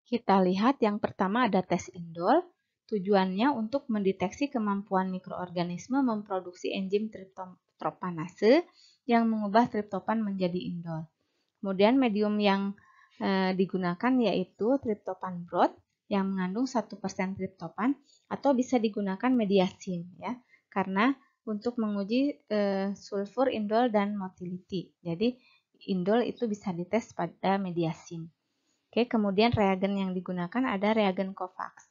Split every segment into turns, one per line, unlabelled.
Kita lihat yang pertama ada tes indol. Tujuannya untuk mendeteksi kemampuan mikroorganisme memproduksi enzim triptopanase yang mengubah triptopan menjadi indol. Kemudian medium yang digunakan yaitu triptopan broth yang mengandung 1% triptopan atau bisa digunakan mediasin ya. Karena untuk menguji sulfur indol dan motility. Jadi indol itu bisa dites pada mediasin. Oke, kemudian reagen yang digunakan ada reagen COVAX.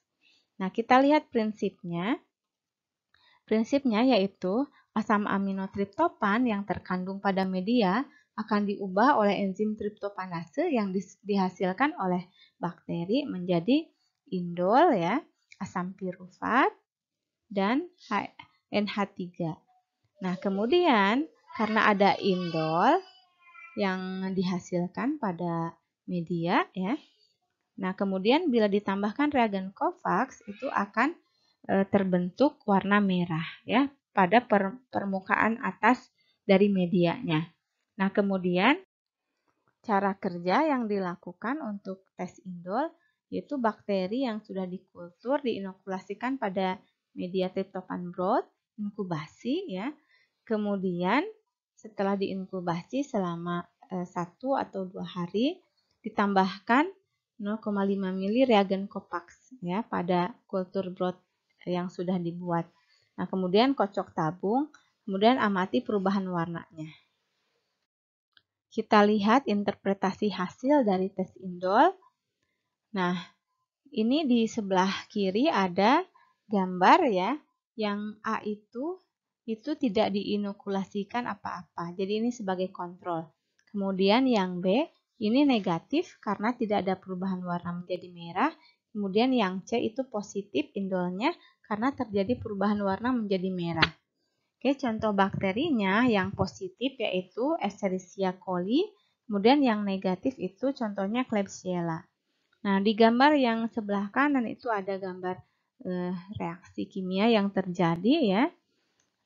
Nah, kita lihat prinsipnya. Prinsipnya yaitu asam aminotriptopan yang terkandung pada media akan diubah oleh enzim triptopanase yang dihasilkan oleh bakteri menjadi indol ya, asam pirufat dan NH3. Nah, kemudian karena ada indol yang dihasilkan pada media ya. Nah, kemudian bila ditambahkan reagen COVAX itu akan terbentuk warna merah ya pada permukaan atas dari medianya. Nah, kemudian cara kerja yang dilakukan untuk tes indol yaitu bakteri yang sudah dikultur diinokulasikan pada media triptofan broth, inkubasi ya. Kemudian setelah diinkubasi selama 1 atau 2 hari ditambahkan 0,5 ml reagen COVAX ya pada kultur broth yang sudah dibuat. Nah, kemudian kocok tabung, kemudian amati perubahan warnanya. Kita lihat interpretasi hasil dari tes indol. Nah, ini di sebelah kiri ada gambar ya, yang A itu tidak diinokulasikan apa-apa. Jadi ini sebagai kontrol. Kemudian yang B, ini negatif karena tidak ada perubahan warna menjadi merah. Kemudian yang C itu positif indolnya karena terjadi perubahan warna menjadi merah. Oke, contoh bakterinya yang positif yaitu Escherichia coli. Kemudian yang negatif itu contohnya Klebsiella. Nah, di gambar yang sebelah kanan itu ada gambar reaksi kimia yang terjadi ya.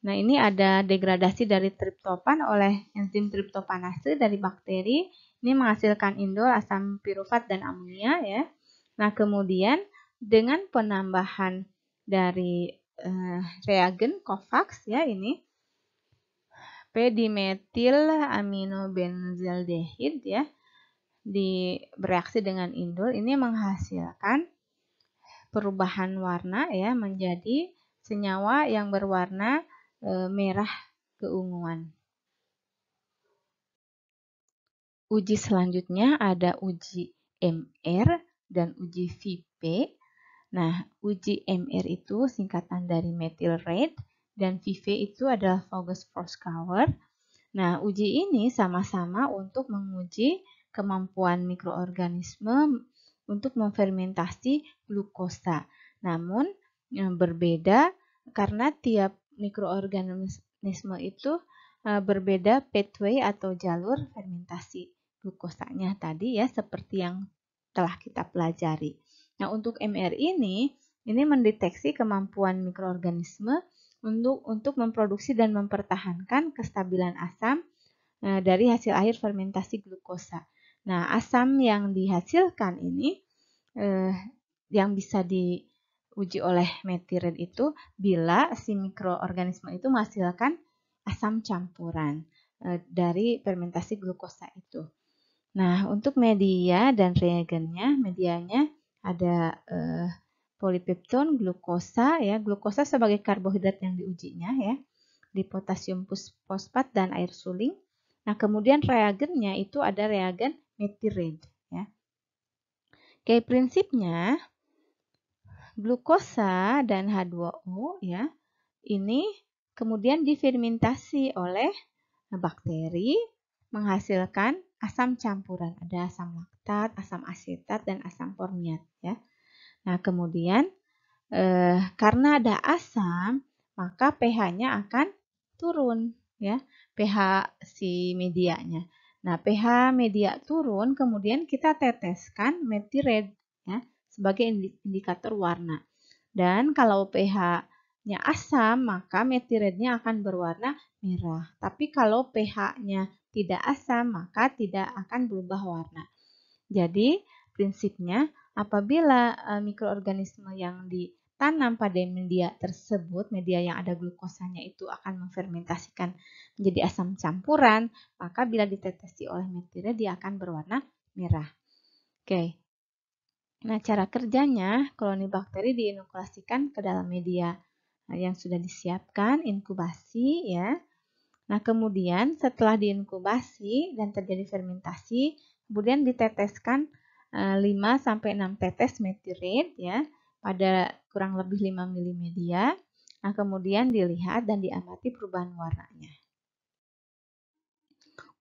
Nah, ini ada degradasi dari triptopan oleh enzim triptopanase dari bakteri. Ini menghasilkan indol, asam pirufat, dan amonia ya. Nah, kemudian dengan penambahan dari reagen COVAX ya ini P-dimetil aminobenzaldehid ya bereaksi dengan indol ini menghasilkan perubahan warna ya menjadi senyawa yang berwarna merah keunguan. Uji selanjutnya ada uji MR dan uji VP. Nah, uji MR itu singkatan dari methyl red dan VP itu adalah Voges-Proskauer. Nah, uji ini sama-sama untuk menguji kemampuan mikroorganisme untuk memfermentasi glukosa. Namun berbeda karena tiap mikroorganisme itu berbeda pathway atau jalur fermentasi glukosanya tadi ya seperti yang telah kita pelajari. Nah, untuk MR ini mendeteksi kemampuan mikroorganisme untuk memproduksi dan mempertahankan kestabilan asam dari hasil akhir fermentasi glukosa. Nah, asam yang dihasilkan ini yang bisa diuji oleh methyl itu bila si mikroorganisme itu menghasilkan asam campuran dari fermentasi glukosa itu. Nah, untuk media dan reagennya, medianya ada polipepton, glukosa ya, glukosa sebagai karbohidrat yang diujinya ya, di potasium fosfat dan air suling. Nah, kemudian reagennya itu ada reagen methyl red ya. Oke, prinsipnya glukosa dan H2O ya, ini kemudian difermentasi oleh bakteri menghasilkan asam campuran. Ada asam laktat, asam asetat, dan asam formiat ya. Nah, kemudian karena ada asam, maka pH-nya akan turun ya, pH si medianya. Nah, pH media turun, kemudian kita teteskan methyl red ya sebagai indikator warna. Dan kalau pH-nya asam, maka methyl red-nya akan berwarna merah. Tapi kalau pH-nya tidak asam, maka tidak akan berubah warna. Jadi, prinsipnya apabila mikroorganisme yang ditanam pada media tersebut, media yang ada glukosanya itu akan memfermentasikan menjadi asam campuran, maka bila ditetesi oleh metiret dia akan berwarna merah. Oke. Nah, cara kerjanya, koloni bakteri diinokulasikan ke dalam media yang sudah disiapkan, inkubasi ya. Nah, kemudian setelah diinkubasi dan terjadi fermentasi, kemudian diteteskan 5-6 tetes metiret ya pada kurang lebih 5 ml media. Nah, kemudian dilihat dan diamati perubahan warnanya.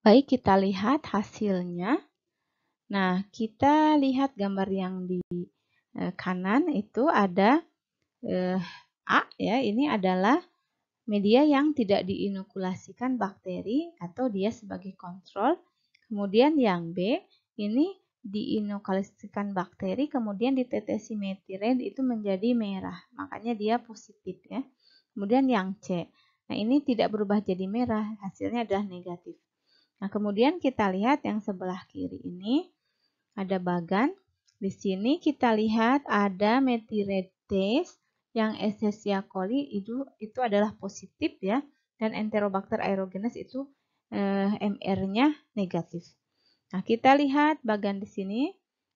Baik, kita lihat hasilnya. Nah, kita lihat gambar yang di kanan itu ada A ya, ini adalah media yang tidak diinokulasikan bakteri atau dia sebagai kontrol. Kemudian yang B, ini diinokulasikan bakteri, kemudian ditetesi metiret itu menjadi merah. Makanya dia positif ya. Kemudian yang C, nah ini tidak berubah jadi merah, hasilnya adalah negatif. Nah kemudian kita lihat yang sebelah kiri ini ada bagan. Di sini kita lihat ada metiret test yang Escherichia coli itu adalah positif ya, dan Enterobacter aerogenes itu MR-nya negatif. Nah, kita lihat bagian di sini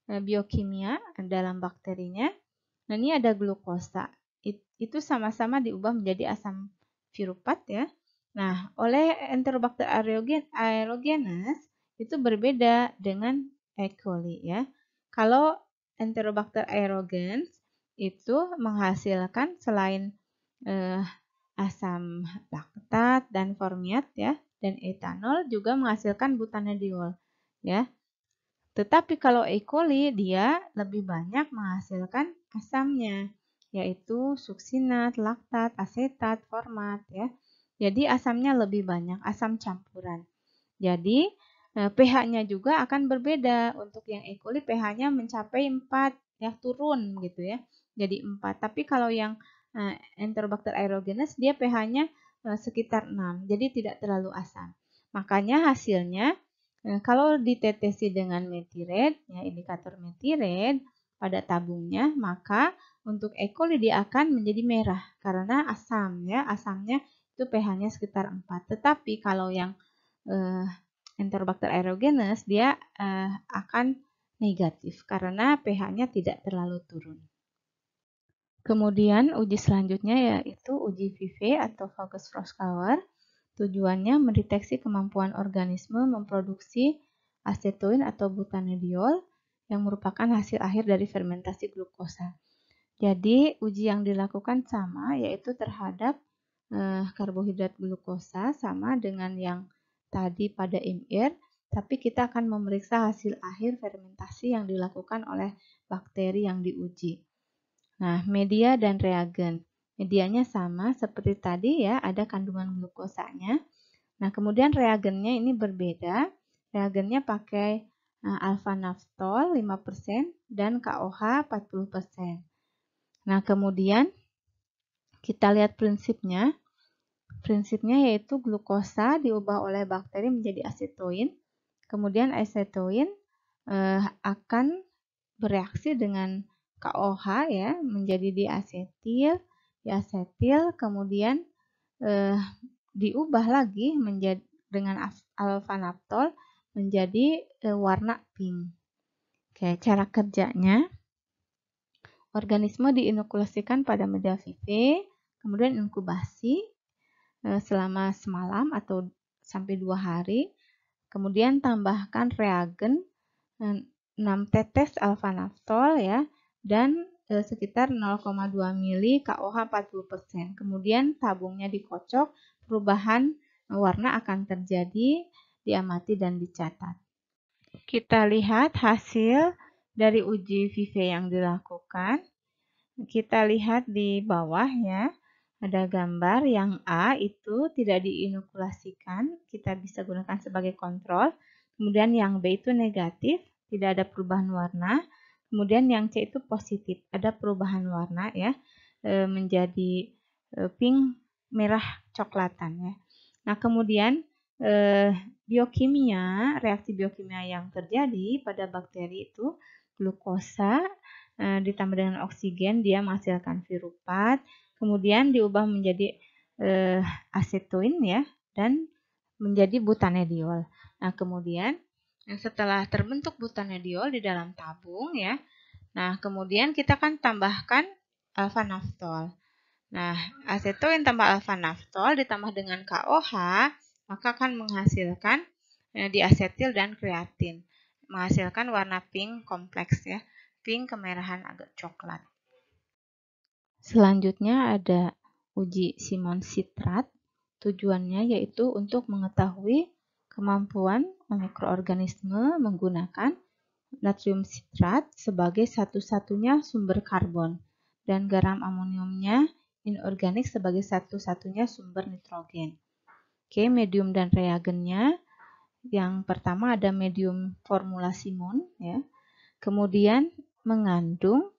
biokimia dalam bakterinya. Nah, ini ada glukosa. Itu sama-sama diubah menjadi asam piruvat ya. Nah, oleh Enterobacter aerogenes itu berbeda dengan E. coli ya. Kalau Enterobacter aerogenes itu menghasilkan selain asam laktat dan formiat ya, dan etanol juga menghasilkan butanediol ya. Tetapi kalau E. coli dia lebih banyak menghasilkan asamnya, yaitu suksinat, laktat, asetat, format ya. Jadi asamnya lebih banyak, asam campuran. Jadi pH-nya juga akan berbeda. Untuk yang E. coli pH-nya mencapai 4 ya, turun gitu ya. Jadi 4. Tapi kalau yang Enterobacter aerogenes dia pH-nya sekitar 6. Jadi tidak terlalu asam. Makanya hasilnya kalau ditetesi dengan metiret, ya indikator metiret pada tabungnya, maka untuk E. coli dia akan menjadi merah karena asam ya, asamnya itu pH-nya sekitar 4. Tetapi kalau yang Enterobacter aerogenes dia akan negatif karena pH-nya tidak terlalu turun. Kemudian uji selanjutnya yaitu uji Vive atau Voges-Proskauer. Tujuannya mendeteksi kemampuan organisme memproduksi asetoin atau butanediol yang merupakan hasil akhir dari fermentasi glukosa. Jadi uji yang dilakukan sama yaitu terhadap karbohidrat glukosa sama dengan yang tadi pada MR, tapi kita akan memeriksa hasil akhir fermentasi yang dilakukan oleh bakteri yang diuji. Nah, media dan reagen. Medianya sama seperti tadi ya, ada kandungan glukosanya. Nah, kemudian reagennya ini berbeda. Reagennya pakai alfa naftol 5% dan KOH 40%. Nah, kemudian kita lihat prinsipnya. Prinsipnya yaitu glukosa diubah oleh bakteri menjadi asetoin. Kemudian asetoin akan bereaksi dengan KOH ya menjadi diasetil, kemudian diubah lagi menjadi dengan alfa naftol menjadi warna pink. Oke, cara kerjanya organisme diinokulasikan pada media Vive, kemudian inkubasi selama semalam atau sampai 2 hari, kemudian tambahkan reagen 6 tetes alfa naftol ya, dan sekitar 0,2 mili KOH 40%. Kemudian tabungnya dikocok, perubahan warna akan terjadi, diamati dan dicatat. Kita lihat hasil dari uji Vive yang dilakukan. Kita lihat di bawah ya, ada gambar yang A itu tidak diinokulasikan, kita bisa gunakan sebagai kontrol. Kemudian yang B itu negatif, tidak ada perubahan warna. Kemudian yang C itu positif, ada perubahan warna ya, menjadi pink merah coklatan ya. Nah kemudian biokimia, reaksi biokimia yang terjadi pada bakteri itu glukosa ditambah dengan oksigen, dia menghasilkan piruvat, kemudian diubah menjadi asetoin ya, dan menjadi butanediol. Nah, kemudian setelah terbentuk butanediol di dalam tabung ya, nah kemudian kita kan tambahkan alfa-naftol. Nah, asetoin tambah alfa-naftol ditambah dengan KOH, maka akan menghasilkan diasetil dan kreatin, menghasilkan warna pink kompleks ya, pink kemerahan agak coklat. Selanjutnya ada uji Simon-Sitrat. Tujuannya yaitu untuk mengetahui kemampuan mikroorganisme menggunakan natrium sitrat sebagai satu-satunya sumber karbon dan garam amoniumnya inorganik sebagai satu-satunya sumber nitrogen. Oke, medium dan reagennya. Yang pertama ada medium formula Simon ya. Kemudian mengandung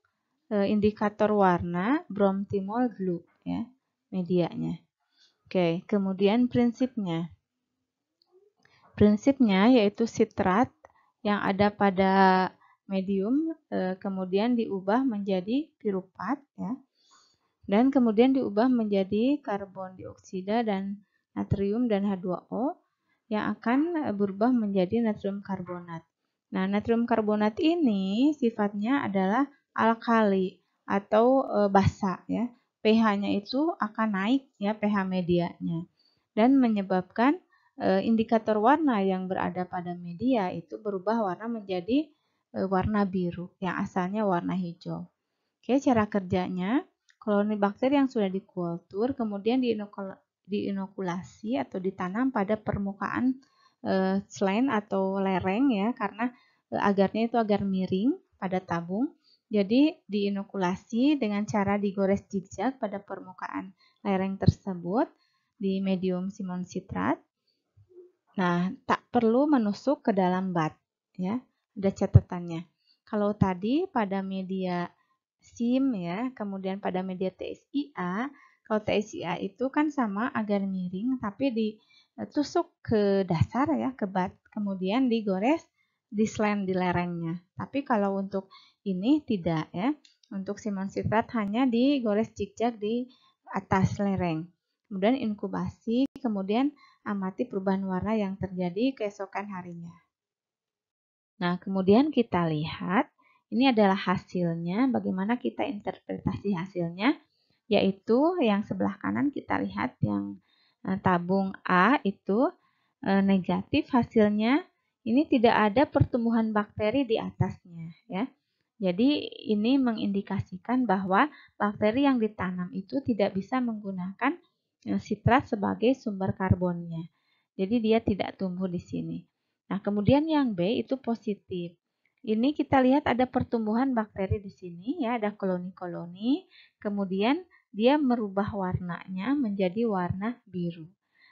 indikator warna bromthymol blue ya, medianya. Oke, kemudian prinsipnya. Prinsipnya yaitu sitrat yang ada pada medium kemudian diubah menjadi piruvat ya. Dan kemudian diubah menjadi karbon dioksida dan natrium dan H2O yang akan berubah menjadi natrium karbonat. Nah, natrium karbonat ini sifatnya adalah alkali atau basa ya. pH-nya itu akan naik ya, pH medianya, dan menyebabkan indikator warna yang berada pada media itu berubah warna menjadi warna biru yang asalnya warna hijau. Oke, cara kerjanya, koloni bakteri yang sudah dikultur kemudian diinokulasi atau ditanam pada permukaan selain atau lereng ya, karena agarnya itu agar miring pada tabung. Jadi diinokulasi dengan cara digores zigzag pada permukaan lereng tersebut di medium Simon Sitrat. Nah, tak perlu menusuk ke dalam bat ya. Ada catatannya. Kalau tadi pada media SIM ya, kemudian pada media TSIA, kalau TSIA itu kan sama agar miring tapi ditusuk ke dasar ya, ke bat, kemudian digores di selain di lerengnya. Tapi kalau untuk ini tidak ya. Untuk Simon Sitrat hanya digores zigzag di atas lereng. Kemudian inkubasi, kemudian amati perubahan warna yang terjadi keesokan harinya. Nah, kemudian kita lihat ini adalah hasilnya, bagaimana kita interpretasi hasilnya, yaitu yang sebelah kanan kita lihat yang tabung A itu negatif hasilnya, ini tidak ada pertumbuhan bakteri di atasnya ya. Jadi ini mengindikasikan bahwa bakteri yang ditanam itu tidak bisa menggunakan sitrat sebagai sumber karbonnya. Jadi dia tidak tumbuh di sini. Nah, kemudian yang B itu positif. Ini kita lihat ada pertumbuhan bakteri di sini ya, ada koloni-koloni. Kemudian dia merubah warnanya menjadi warna biru.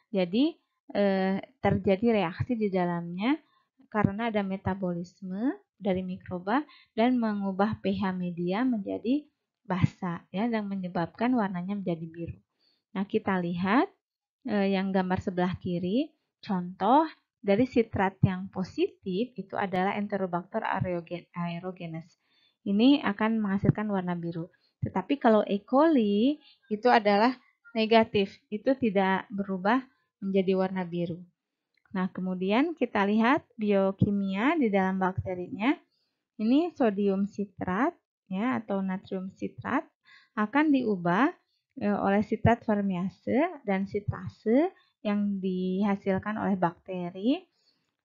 Jadi terjadi reaksi di dalamnya karena ada metabolisme dari mikroba dan mengubah pH media menjadi basa ya, dan menyebabkan warnanya menjadi biru. Nah, kita lihat yang gambar sebelah kiri, contoh dari sitrat yang positif itu adalah Enterobacter aerogenes. Ini akan menghasilkan warna biru. Tetapi kalau E. coli itu adalah negatif, itu tidak berubah menjadi warna biru. Nah, kemudian kita lihat biokimia di dalam bakterinya. Ini sodium sitrat ya, atau natrium sitrat akan diubah oleh sitrat fermiase dan sitrase yang dihasilkan oleh bakteri.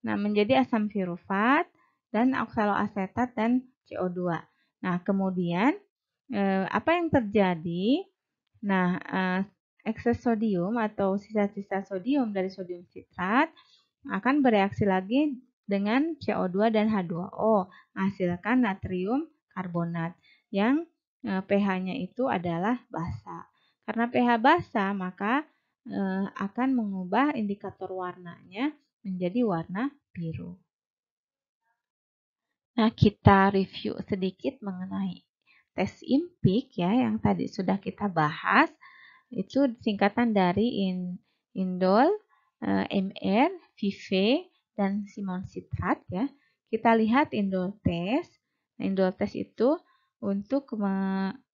Nah, menjadi asam piruvat dan oksaloasetat dan CO2. Nah, kemudian apa yang terjadi? Nah, ekses sodium atau sisa-sisa sodium dari sodium sitrat akan bereaksi lagi dengan CO2 dan H2O, menghasilkan natrium karbonat yang pH-nya itu adalah basa. Karena pH basa, maka akan mengubah indikator warnanya menjadi warna biru. Nah, kita review sedikit mengenai tes IMPIC ya, yang tadi sudah kita bahas. Itu singkatan dari indol, MR, Vive, dan Simon Sitrat ya. Kita lihat indol test. Indol test itu untuk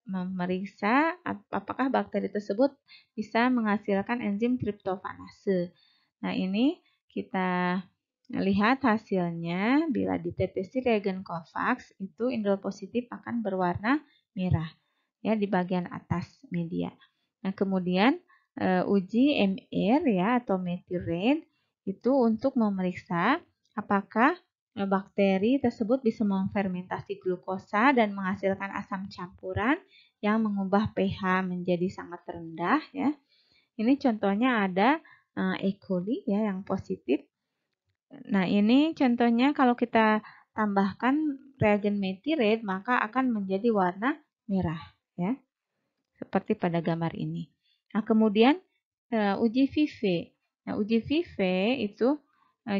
memeriksa apakah bakteri tersebut bisa menghasilkan enzim triptofanase. Nah, ini kita lihat hasilnya. Bila ditetesi reagen Kovacs, itu indol positif akan berwarna merah ya di bagian atas media. Nah, kemudian uji MR ya atau methyl red itu untuk memeriksa apakah bakteri tersebut bisa memfermentasi glukosa dan menghasilkan asam campuran yang mengubah pH menjadi sangat rendah ya. Ini contohnya ada E. coli ya yang positif. Nah, ini contohnya kalau kita tambahkan reagen methyl red maka akan menjadi warna merah ya, seperti pada gambar ini. Nah, kemudian uji VV. Nah, uji VV itu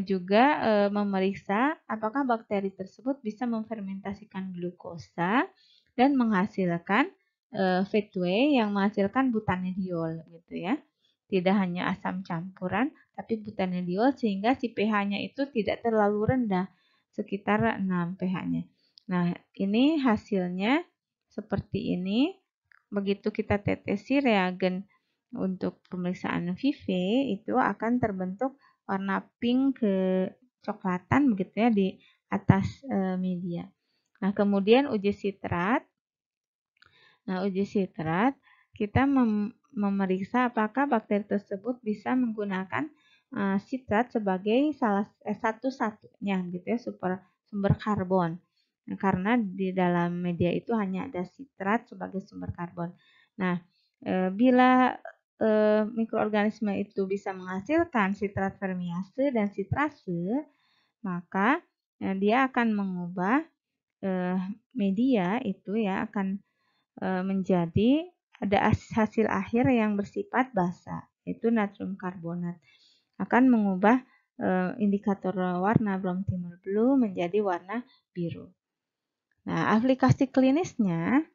juga memeriksa apakah bakteri tersebut bisa memfermentasikan glukosa dan menghasilkan V2 yang menghasilkan butanediol gitu ya. Tidak hanya asam campuran tapi butanediol sehingga si pH-nya itu tidak terlalu rendah, sekitar 6 pH-nya. Nah, ini hasilnya seperti ini. Begitu kita tetesi reagen untuk pemeriksaan VV itu akan terbentuk warna pink kecoklatan begitu ya di atas media. Nah, kemudian uji sitrat. Nah, uji sitrat kita memeriksa apakah bakteri tersebut bisa menggunakan sitrat sebagai satu-satunya gitu ya sumber karbon. Nah, karena di dalam media itu hanya ada sitrat sebagai sumber karbon. Nah, bila mikroorganisme itu bisa menghasilkan sitrat fermiase dan sitrase, maka dia akan mengubah media itu ya akan menjadi ada hasil akhir yang bersifat basa, yaitu natrium karbonat. Akan mengubah indikator warna Bloom-Timur Blue menjadi warna biru. Nah, aplikasi klinisnya,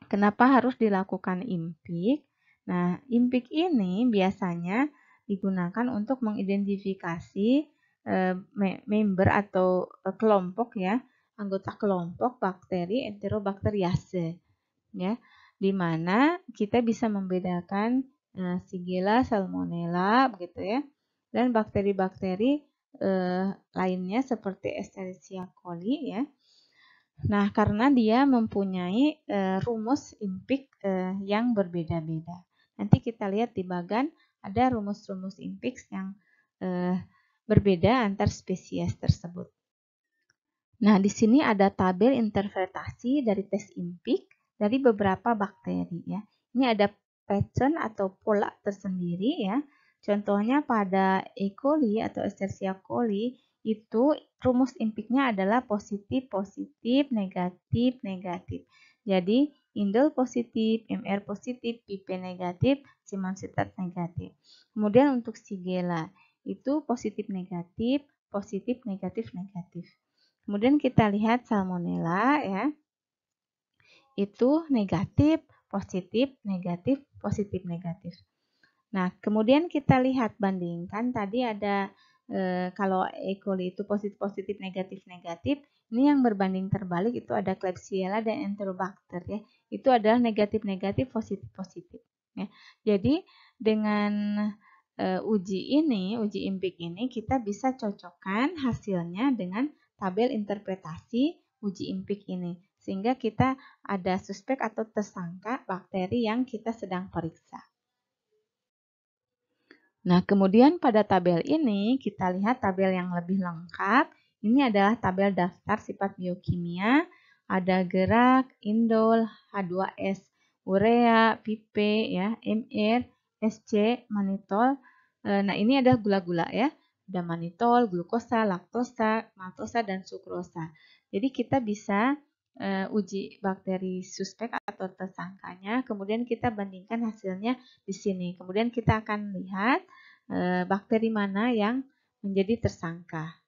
kenapa harus dilakukan IMPIK? Nah, IMPIK ini biasanya digunakan untuk mengidentifikasi member atau kelompok ya, anggota kelompok bakteri Enterobacteriaceae ya, di mana kita bisa membedakan Shigella, Salmonella begitu ya, dan bakteri-bakteri lainnya seperti Escherichia coli ya. Nah, karena dia mempunyai rumus IMPIK yang berbeda-beda. Nanti kita lihat di bagan ada rumus-rumus IMPIK yang berbeda antar spesies tersebut. Nah, di sini ada tabel interpretasi dari tes IMPIK dari beberapa bakteri ya. Ini ada pattern atau pola tersendiri ya. Contohnya pada E. coli atau Escherichia coli itu rumus IMPIK-nya adalah positif, positif, negatif, negatif. Jadi indol positif, MR positif, PP negatif, Simon sitrat negatif. Kemudian untuk Shigella itu positif, negatif, positif, negatif, negatif. Kemudian kita lihat Salmonella ya. Itu negatif, positif, negatif, positif, negatif. Nah, kemudian kita lihat bandingkan tadi ada kalau E. coli itu positif, positif, negatif, negatif. Ini yang berbanding terbalik itu ada Klebsiella dan Enterobacter ya. Itu adalah negatif, negatif, positif, positif. Ya. Jadi dengan uji IMPIK ini kita bisa cocokkan hasilnya dengan tabel interpretasi uji IMPIK ini. Sehingga kita ada suspek atau tersangka bakteri yang kita sedang periksa. Nah, kemudian pada tabel ini kita lihat tabel yang lebih lengkap. Ini adalah tabel daftar sifat biokimia. Ada gerak, indol, H2S, urea, pipe, ya, MR, SC, manitol. Nah, ini ada gula-gula ya. Ada manitol, glukosa, laktosa, maltosa, dan sukrosa. Jadi kita bisa uji bakteri suspek atau tersangkanya, kemudian kita bandingkan hasilnya di sini. Kemudian kita akan lihat bakteri mana yang menjadi tersangka.